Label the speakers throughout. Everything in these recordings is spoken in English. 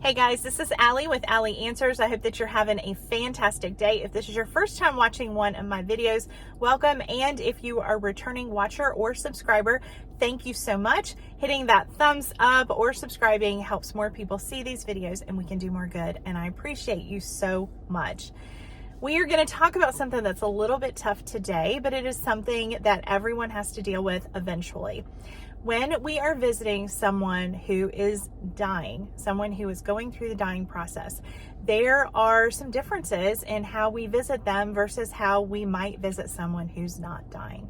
Speaker 1: Hey guys, this is Allie with Allie Answers. I hope that you're having a fantastic day. If this is your first time watching one of my videos, welcome. And if you are a returning watcher or subscriber, thank you so much. Hitting that thumbs up or subscribing helps more people see these videos and we can do more good. And I appreciate you so much. We are going to talk about something that's a little bit tough today, but it is something that everyone has to deal with eventually. When we are visiting someone who is dying, someone who is going through the dying process, there are some differences in how we visit them versus how we might visit someone who's not dying.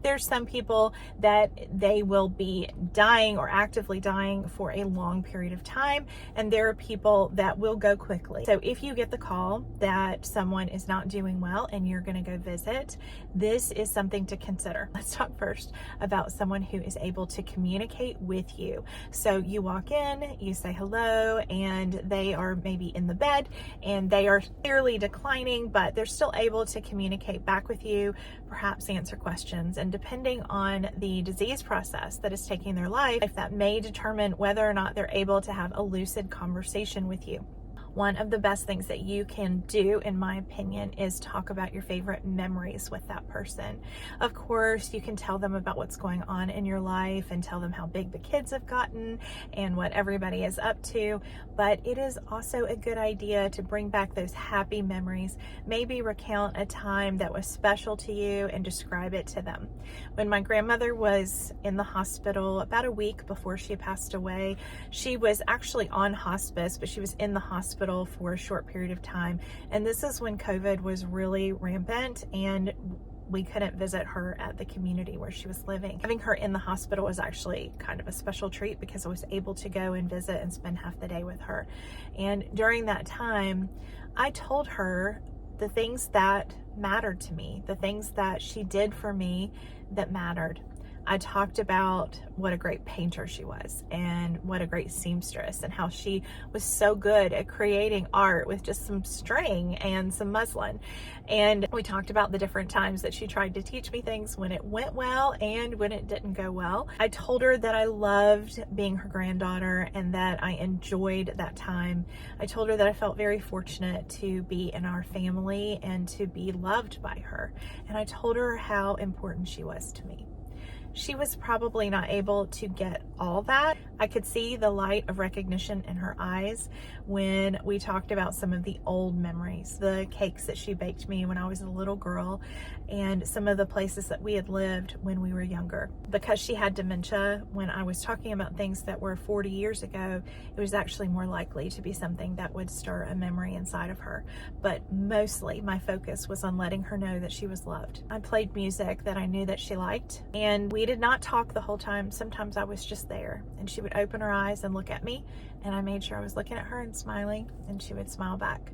Speaker 1: There's some people that they will be dying or actively dying for a long period of time, and there are people that will go quickly. So if you get the call that someone is not doing well and you're going to go visit, this is something to consider. Let's talk first about someone who is able to communicate with you. So you walk in, you say hello, and they are maybe in the bed and they are clearly declining, but they're still able to communicate back with you, perhaps answer questions. And depending on the disease process that is taking their life, that may determine whether or not they're able to have a lucid conversation with you. One of the best things that you can do, in my opinion, is talk about your favorite memories with that person. Of course, you can tell them about what's going on in your life and tell them how big the kids have gotten and what everybody is up to, but it is also a good idea to bring back those happy memories. Maybe recount a time that was special to you and describe it to them. When my grandmother was in the hospital about a week before she passed away, she was actually on hospice, but she was in the hospital for a short period of time. And this is when COVID was really rampant and we couldn't visit her at the community where she was living. Having her in the hospital was actually kind of a special treat because I was able to go and visit and spend half the day with her. And during that time, I told her the things that mattered to me, the things that she did for me that mattered. I talked about what a great painter she was and what a great seamstress and how she was so good at creating art with just some string and some muslin. And we talked about the different times that she tried to teach me things when it went well and when it didn't go well. I told her that I loved being her granddaughter and that I enjoyed that time. I told her that I felt very fortunate to be in our family and to be loved by her. And I told her how important she was to me. She was probably not able to get all that. I could see the light of recognition in her eyes when we talked about some of the old memories, the cakes that she baked me when I was a little girl, and some of the places that we had lived when we were younger. Because she had dementia, when I was talking about things that were 40 years ago, it was actually more likely to be something that would stir a memory inside of her. But mostly my focus was on letting her know that she was loved. I played music that I knew that she liked, and we did not talk the whole time. Sometimes I was just there and she would open her eyes and look at me, and I made sure I was looking at her and smiling, and she would smile back.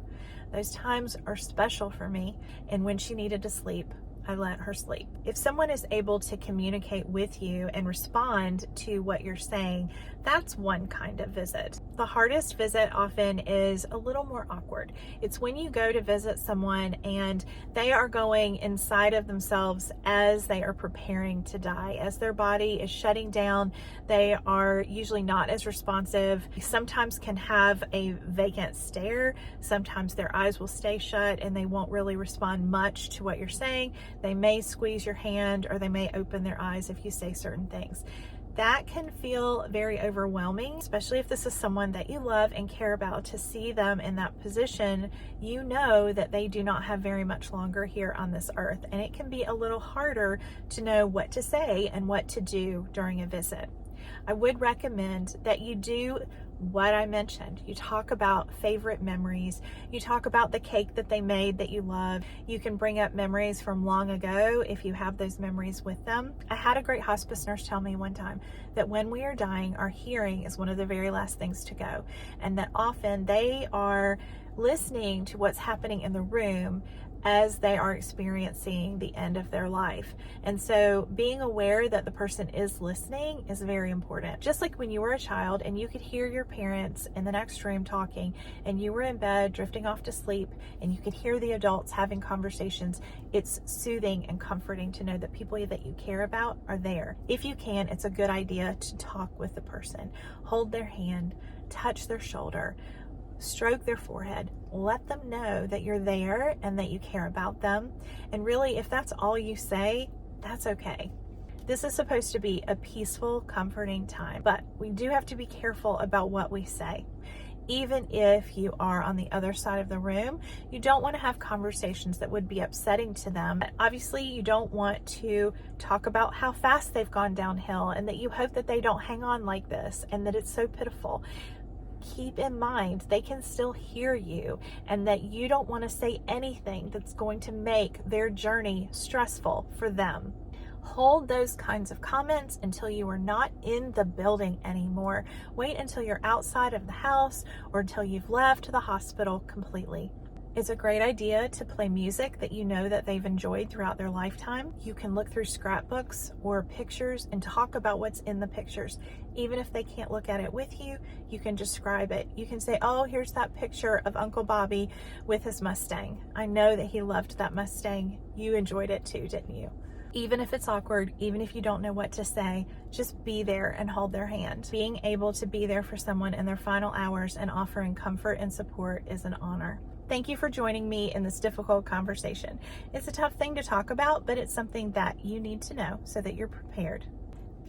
Speaker 1: Those times are special for me, and when she needed to sleep, I let her sleep. If someone is able to communicate with you and respond to what you're saying, that's one kind of visit. The hardest visit often is a little more awkward. It's when you go to visit someone and they are going inside of themselves as they are preparing to die. As their body is shutting down, they are usually not as responsive. Sometimes can have a vacant stare. Sometimes their eyes will stay shut and they won't really respond much to what you're saying. They may squeeze your hand or they may open their eyes if you say certain things. That can feel very overwhelming, especially if this is someone that you love and care about. To see them in that position, you know that they do not have very much longer here on this earth, and it can be a little harder to know what to say and what to do during a visit. I would recommend that you do what I mentioned. You talk about favorite memories. You talk about the cake that they made that you love. You can bring up memories from long ago if you have those memories with them. I had a great hospice nurse tell me one time that when we are dying, our hearing is one of the very last things to go, and that often they are listening to what's happening in the room as they are experiencing the end of their life. And so being aware that the person is listening is very important. Just like when you were a child and you could hear your parents in the next room talking and you were in bed drifting off to sleep and you could hear the adults having conversations, it's soothing and comforting to know that people that you care about are there. If you can, it's a good idea to talk with the person. Hold their hand. touch their shoulder, stroke their forehead, let them know that you're there and that you care about them. And really, if that's all you say, that's okay. This is supposed to be a peaceful, comforting time, but we do have to be careful about what we say. Even if you are on the other side of the room, you don't want to have conversations that would be upsetting to them. Obviously, you don't want to talk about how fast they've gone downhill and that you hope that they don't hang on like this and that it's so pitiful. Keep in mind they can still hear you and that you don't want to say anything that's going to make their journey stressful for them. Hold those kinds of comments until you are not in the building anymore. Wait until you're outside of the house or until you've left the hospital completely. It's a great idea to play music that you know that they've enjoyed throughout their lifetime. You can look through scrapbooks or pictures and talk about what's in the pictures. Even if they can't look at it with you, you can describe it. You can say, oh, here's that picture of Uncle Bobby with his Mustang. I know that he loved that Mustang. You enjoyed it too, didn't you? Even if it's awkward, even if you don't know what to say, just be there and hold their hand. Being able to be there for someone in their final hours and offering comfort and support is an honor. Thank you for joining me in this difficult conversation. It's a tough thing to talk about, but it's something that you need to know so that you're prepared.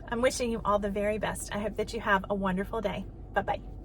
Speaker 1: I'm wishing you all the very best. I hope that you have a wonderful day. Bye-bye.